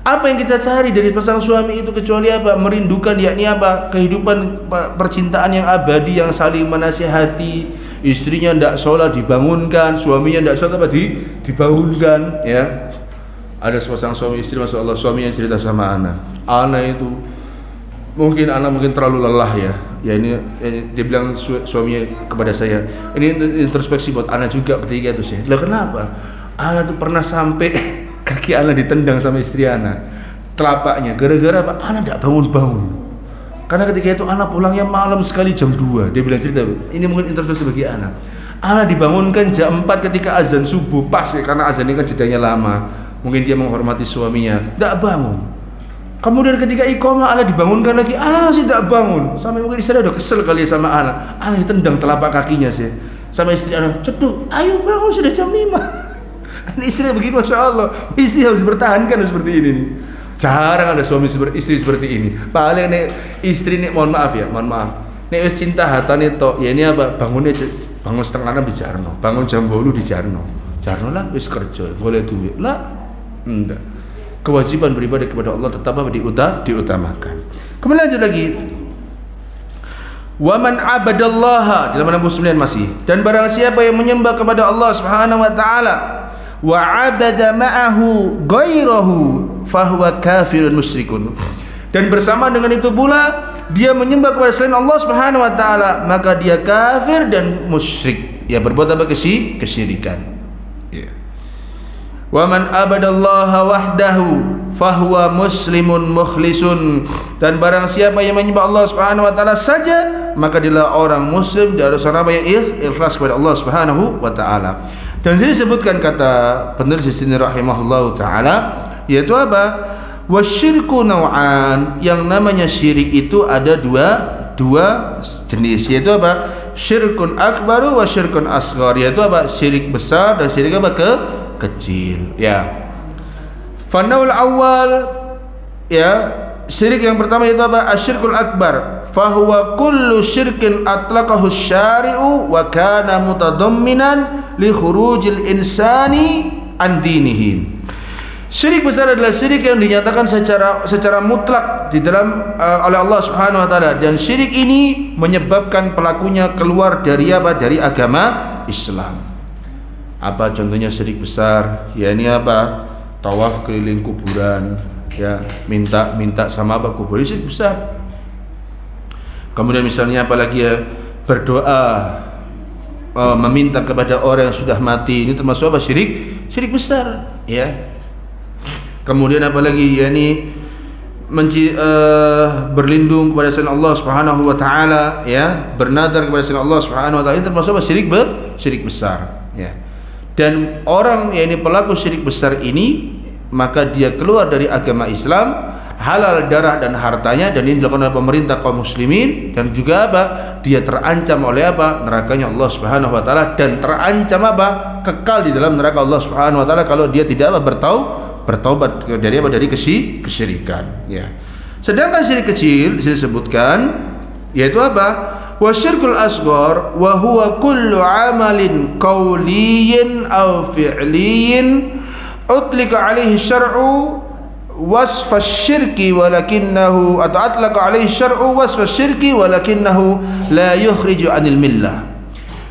Apa yang kita cari dari pasangan suami itu kecuali apa? Merindukan yakni apa? Kehidupan percintaan yang abadi, yang saling menasihati. Istrinya tidak sholat dibangunkan, suaminya tidak sholat apa? Dibangunkan, ya. Ada sepasang suami istri, masya Allah, suaminya cerita sama anak itu mungkin terlalu lelah, ya. Ini dia bilang suaminya kepada saya, ini introspeksi buat anak juga ketika itu sih. Lah kenapa? Anak tuh pernah sampai kaki anak ditendang sama istri anak, telapaknya, gara-gara apa? Anak tidak bangun-bangun. Karena ketika itu anak pulangnya malam sekali jam 2. Dia bilang cerita, ini mungkin introspeksi bagi anak. Anak dibangunkan jam 4 ketika azan subuh, pas ya, karena azan ini kan jedanya lama. Mungkin dia menghormati suaminya, tidak bangun. Kemudian ketika iqamah anak dibangunkan lagi, anak masih tidak bangun. Sampai mungkin istri udah kesel kali ya sama anak. Anak ditendang telapak kakinya sih. Sama istri anak, ceduk, ayo bangun sudah jam 5. Ini istri begini, Masya Allah. Istri harus bertahankan seperti ini nih. Jarang ada suami istri seperti ini. Paling nih istri nih, mohon maaf ya, mohon maaf. Nek wis cinta hatane tok, ya ini apa? Bangun setengah 6 di Jarno, bangun jam 8 di Jarno. Jarno lah wis kerja, golek duit. Lah, enggak. Kewajiban beribadah kepada Allah tetap diutamakan. Kemudian lanjut lagi. Wa man abadallaha dalam 69 masih. Dan barang siapa yang menyembah kepada Allah Subhanahu wa taala wa abada ma'ahu ghairahu fahuwa kafirun musyrikun. Dan bersama dengan itu pula dia menyembah kepada selain Allah Subhanahu wa taala, maka dia kafir dan musyrik. Ya, berbuat apa? Kesyirikan. Ya. Wa man abadallaha wahdahu fahuwa muslimun mukhlisun. Dan barang siapa yang menyembah Allah Subhanahu wa taala saja, maka dialah orang muslim, dia harus orang yang ikhlas kepada Allah Subhanahu wa taala. Dan sini disebutkan kata penulis di sini rahimahullahu taala, yaitu apa? Wasyirku naw'an, yang namanya syirik itu ada dua jenis, yaitu apa? Syirkun akbaru wa syirkun asghar, yaitu apa? Syirik besar dan syirik apa? Kecil. Ya. Fanaul awal, ya, syirik yang pertama itu apa? Asyirkul akbar, fahuwa kullu syirkin atlaqahu syari'u wa kana mutadamminan li khurujil insani an dinihi. Syirik besar adalah syirik yang dinyatakan secara mutlak di dalam oleh Allah Subhanahu wa taala, dan syirik ini menyebabkan pelakunya keluar dari apa? Dari agama Islam. Apa contohnya syirik besar? Ya, ini apa? Tawaf keliling kuburan, ya, minta sama apa? Kubur, syirik besar. Kemudian misalnya apalagi ya, berdoa meminta kepada orang yang sudah mati, ini termasuk apa? Syirik besar, ya. Kemudian apalagi, yakni berlindung kepada selain Allah Subhanahu wa taala, ya, bernadar kepada selain Allah Subhanahu wa taala, ini termasuk apa? Syirik besar, ya. Dan orang yakni pelaku syirik besar ini, maka dia keluar dari agama Islam, halal darah dan hartanya, dan ini dilakukan oleh pemerintah kaum muslimin, dan juga apa? Dia terancam oleh apa? Nerakanya Allah Subhanahu wa taala, dan terancam apa? Kekal di dalam neraka Allah Subhanahu wa taala kalau dia tidak apa? Bertaubat dari apa? Dari kesyirikan, ya. Sedangkan syirik kecil disebutkan yaitu apa? Wa syirkul asghar wa huwa kullu amalin qawliyin aw fi'liyin utlika alaihi syar'u wasfa syirki walakinnahu, atau atlaqa alaihi syar'u wasfa syirki walakinnahu la yukhriju anil millah.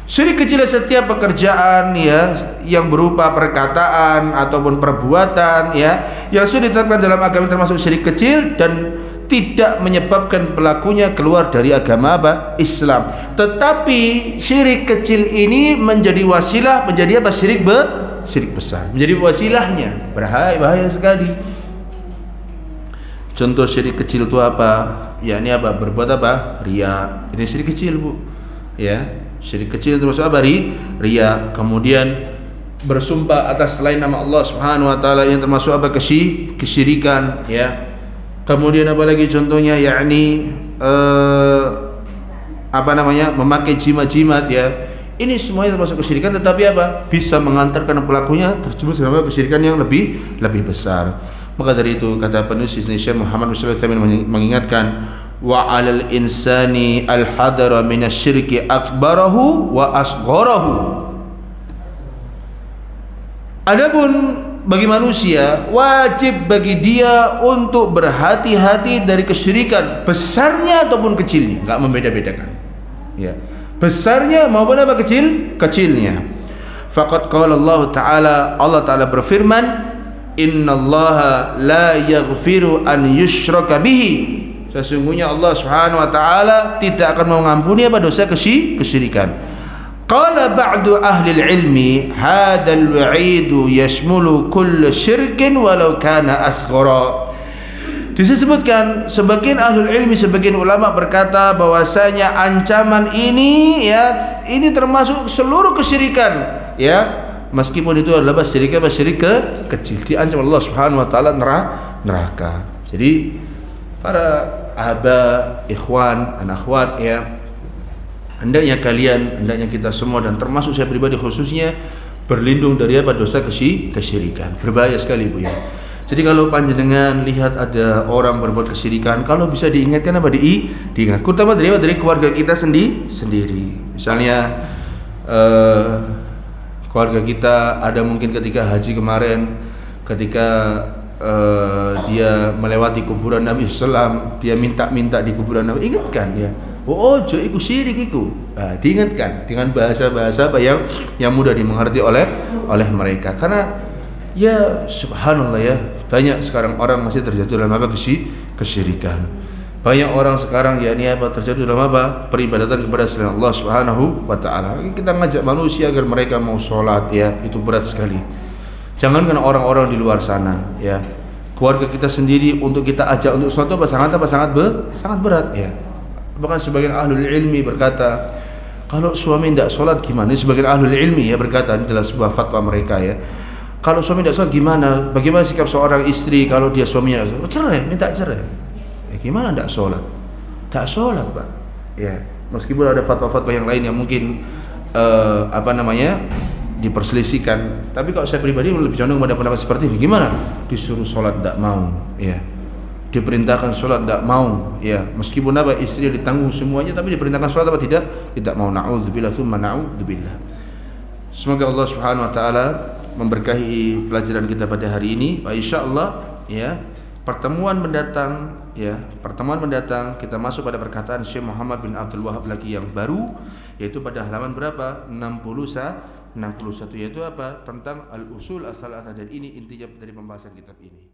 Syirik kecil setiap pekerjaan, ya, yang berupa perkataan ataupun perbuatan, ya, yang sudah ditetapkan dalam agama termasuk syirik kecil dan tidak menyebabkan pelakunya keluar dari agama apa? Islam. Tetapi syirik kecil ini menjadi wasilah menjadi apa? Syirik besar. Menjadi wasilahnya. Bahaya sekali. Contoh syirik kecil itu apa? Ya, ini apa? Berbuat apa? Riya. Ini syirik kecil, Bu. Ya. Syirik kecil termasuk apa? Riya. Kemudian bersumpah atas selain nama Allah Subhanahu wa taala, yang termasuk apa? Kesyirikan, ya. Kemudian apa lagi contohnya? Yakni apa namanya? Memakai jimat-jimat, ya. Ini semuanya termasuk kesyirikan, tetapi apa? Bisa mengantarkan pelakunya terjerumus dalam kesyirikan yang lebih besar. Maka dari itu kata penulis Syekh Muhammad bin Shalih Al-Utsaimin mengingatkan, wa 'alal insani al-hadara minasyirki akbarahu wa asgharahu. Adapun bagi manusia, wajib bagi dia untuk berhati-hati dari kesyirikan besarnya ataupun kecilnya, enggak membeda-bedakan, ya, besarnya maupun apa? Kecilnya. Faqad qala Allah Ta'ala berfirman, innallaha la yaghfiru an yushraka bihi. Sesungguhnya Allah Subhanahu wa taala tidak akan mengampuni apa? Dosa kesyirikan. Qala ba'du ahli ilmi hadzal wa'idu yashmulu kull syirkin walau kana asghara. Disebutkan sebagian ahlul ilmi, sebagian ulama berkata bahwasanya ancaman ini ya, ini termasuk seluruh kesyirikan ya, meskipun itu adalah syirik kecil, diancam Allah Subhanahu wa taala neraka. Jadi para aba, ikhwan, dan akhwat ya, hendaknya kita semua dan termasuk saya pribadi khususnya berlindung dari apa? Dosa kesyirikan. Berbahaya sekali Bu ya. Jadi kalau panjenengan lihat ada orang berbuat kesyirikan, kalau bisa diingatkan apa? Diingat. Terutama dari keluarga kita sendiri. Misalnya keluarga kita ada mungkin ketika haji kemarin, ketika dia melewati kuburan Nabi SAW, dia minta di kuburan Nabi, ingatkan ya. Oh, iku syirik iku. Nah, diingatkan dengan bahasa-bahasa apa yang mudah dimengerti oleh mereka. Karena ya subhanallah ya, banyak sekarang orang masih terjatuh dalam apa? Kesyirikan. Banyak orang sekarang ya ini apa? Terjatuh dalam apa? Peribadatan kepada selain Allah Subhanahu wa taala. Kita ngajak manusia agar mereka mau sholat ya, itu berat sekali. Jangankan orang-orang di luar sana ya, keluarga kita sendiri untuk kita ajak untuk sholat itu sangat berat ya. Bahkan sebagian ahlul ilmi berkata, kalau suami tidak sholat gimana? Sebagian ahlul ilmi ya berkata dalam sebuah fatwa mereka ya, kalau suami tidak sholat gimana? Bagaimana sikap seorang istri kalau dia suaminya tidak sholat? Cerai, minta cerai. Ya, gimana tidak sholat? Tak sholat Pak. Ya, meskipun ada fatwa-fatwa yang lain yang mungkin diperselisihkan, tapi kalau saya pribadi lebih condong pada pendapat seperti ini. Gimana? Disuruh sholat tidak mau, ya. Diperintahkan sholat tidak mau, ya. Meskipun apa istri ditanggung semuanya, tapi diperintahkan sholat apa tidak mau. Na'udzubillah tsumma na'udzubillah. Semoga Allah Subhanahu wa taala memberkahi pelajaran kita pada hari ini. Insyaallah ya, pertemuan mendatang kita masuk pada perkataan Syekh Muhammad bin Abdul Wahhab lagi yang baru, yaitu pada halaman berapa? 61, yaitu apa? Tentang al-usul ats-tsalatsah, dan ini intinya dari pembahasan kitab ini.